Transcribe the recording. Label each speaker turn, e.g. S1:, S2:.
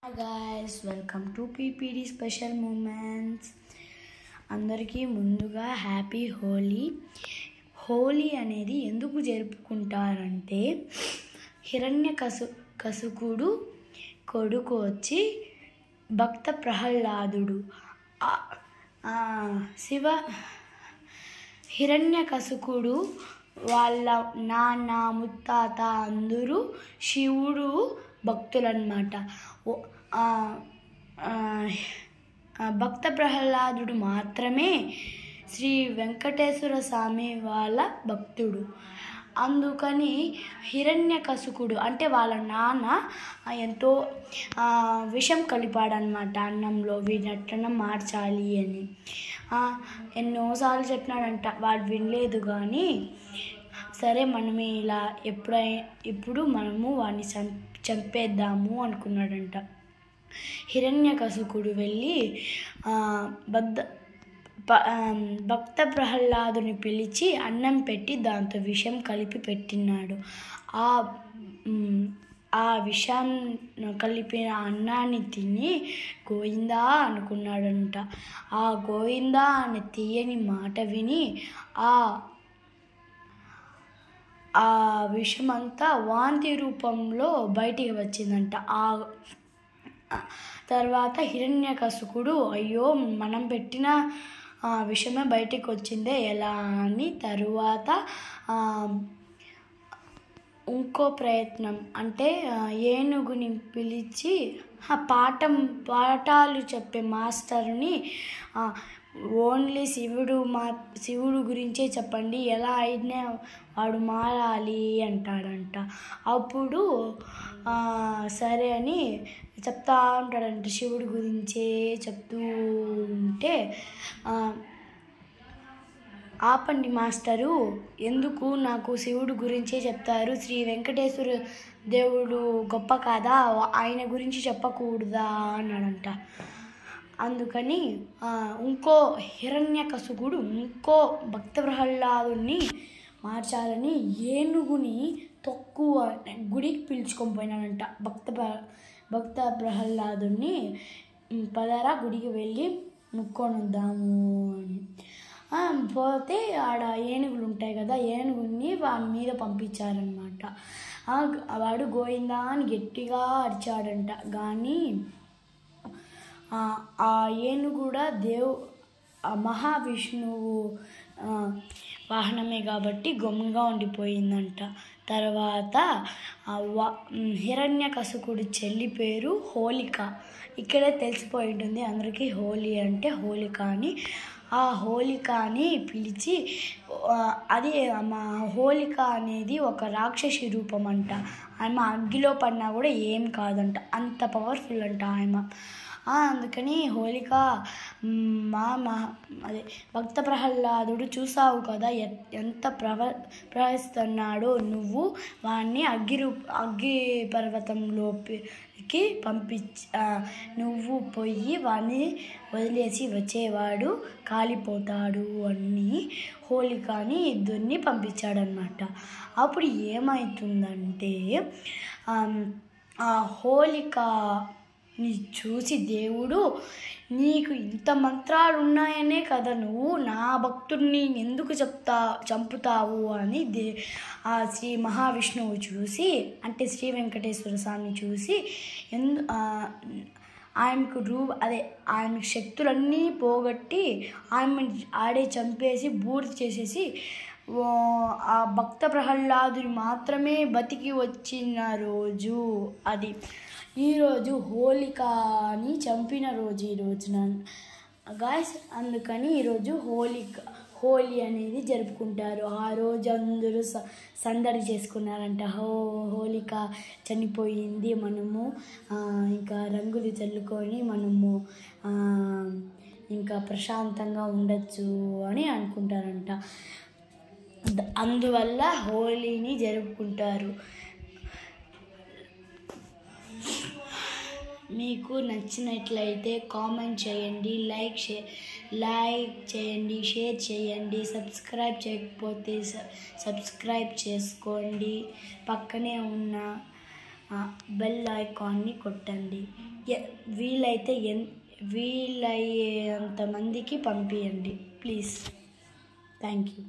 S1: Hi guys, welcome to PPD Special Moments. అందరికీ ముందుగా happy Holi అనేది ఎందుకు జరుపుకుంటారంటే హిరణ్యకశిపుడు కొడుకు వచ్చి భక్త ప్రహ్లాదుడు హిరణ్యకశిపుడు వాళ్ళ నాన్న ముత్తాత అందరూ శివుడు భక్తులన్నమాట. భక్త ప్రహ్లాదుడు మాత్రమే శ్రీ వెంకటేశ్వర స్వామి వాళ్ళ భక్తుడు. అందుకని హిరణ్యకశిపుడు అంటే వాళ్ళ నాన్న ఎంతో విషం కలిపాడనమాట అన్నంలో, వీడట్లనే మార్చాలి అని ఎన్నోసార్లు చెప్పినాడంట. వాడు వినలేదు. కానీ సరే మనం ఇలా ఇప్పుడు మనము వాడిని చంపేద్దాము అనుకున్నాడంట. హిరణ్యకశిపుడు వెళ్ళి భక్త ప్రహ్లాదుని పిలిచి అన్నం పెట్టి దాంతో విషం కలిపి పెట్టినాడు. ఆ విషాన్ని కలిపిన అన్నాన్ని తిని గోవిందా అనుకున్నాడంట. ఆ గోవిందా అని తీయని మాట విని ఆ విషమంతా వాంతి రూపంలో బయటికి వచ్చిందంట. తర్వాత హిరణ్యకశిపుడు అయ్యో మనం పెట్టిన విషమే బయటికి వచ్చిందే ఎలా అని తరువాత ఇంకో ప్రయత్నం అంటే ఏనుగుని పిలిచి పాఠాలు చెప్పే మాస్టర్ని ఓన్లీ శివుడు గురించే చెప్పండి, ఎలా అయినా వాడు మారాలి అంటాడంట. అప్పుడు సరే అని చెప్తా ఉంటాడంట. శివుడి గురించే చెప్తూ ఉంటే ఆపండి మాస్టరు, ఎందుకు నాకు శివుడు గురించే చెప్తారు, శ్రీ వెంకటేశ్వర దేవుడు గొప్ప కాదా, ఆయన గురించి చెప్పకూడదా అన్నాడంట. అందుకని ఇంకో హిరణ్యకశిపుడు ఇంకో భక్త ప్రహ్లాదుని మార్చాలని ఏనుగుని తక్కువ గుడికి పిలుచుకొని పోయినాడంట. భక్త ప్రహ్లాదుని పదరా గుడికి వెళ్ళి ముక్కొని వద్దాము అని పోతే ఆడ ఏనుగులు ఉంటాయి కదా, ఏనుగుని వాని మీద పంపించారనమాట. వాడు గోవిందా అని గట్టిగా అరిచాడంట. కానీ ఆ ఏనుగు కూడా మహావిష్ణువు వాహనమే కాబట్టి గమ్ముగా ఉండిపోయిందంట. తర్వాత హిరణ్యకశిపుడి చెల్లి పేరు హోలిక. ఇక్కడే తెలిసిపోయి ఉంటుంది అందరికీ హోలీ అంటే హోలిక అని. ఆ హోలికని పిలిచి అది హోలిక అనేది ఒక రాక్షసి రూపం అంట. ఆమె అగ్గిలో పడినా కూడా ఏం కాదంట, అంత పవర్ఫుల్ అంట ఆమె. అందుకని హోలిక అదే భక్త ప్రహ్లాదుడు చూసావు కదా ఎంత ప్రవహిస్తున్నాడో, నువ్వు వాడిని అగ్గి పర్వతంలోకి నువ్వు పోయి వాడిని వదిలేసి వచ్చేవాడు కాలిపోతాడు అని హోలికని ఇద్దరిని పంపించాడనమాట. అప్పుడు ఏమవుతుందంటే హోలికని చూసి దేవుడు, నీకు ఇంత మంత్రాలు ఉన్నాయనే కదా నువ్వు నా భక్తుడిని ఎందుకు చంపుతావు అని శ్రీ మహావిష్ణువు చూసి, అంటే శ్రీ వెంకటేశ్వర స్వామి చూసి ఆయనకు శక్తులన్నీ పోగొట్టి ఆడే చంపేసి బూడిద చేసేసి ఆ భక్త ప్రహ్లాదుని మాత్రమే బతికి వచ్చిన రోజు అది. ఈరోజు హోలికని చంపిన రోజు ఈ రోజున గాయస్. అందుకని ఈరోజు హోలీ అనేది జరుపుకుంటారు. ఆ రోజు అందరూ సందడి చేసుకున్నారంట. హోలిక చనిపోయింది, మనము ఇంకా రంగులు చల్లుకొని మనము ఇంకా ప్రశాంతంగా ఉండొచ్చు అని అనుకుంటారంట. అందువల్ల హోలీని జరుపుకుంటారు. మీకు నచ్చినట్లయితే కామెంట్ చేయండి, లైక్ చేయండి, షేర్ చేయండి. సబ్స్క్రైబ్ చేయకపోతే సబ్స్క్రైబ్ చేసుకోండి. పక్కనే ఉన్న బెల్ ఐకాన్ని కొట్టండి. వీలయ్యేంత మందికి పంపించండి ప్లీజ్. Thank you.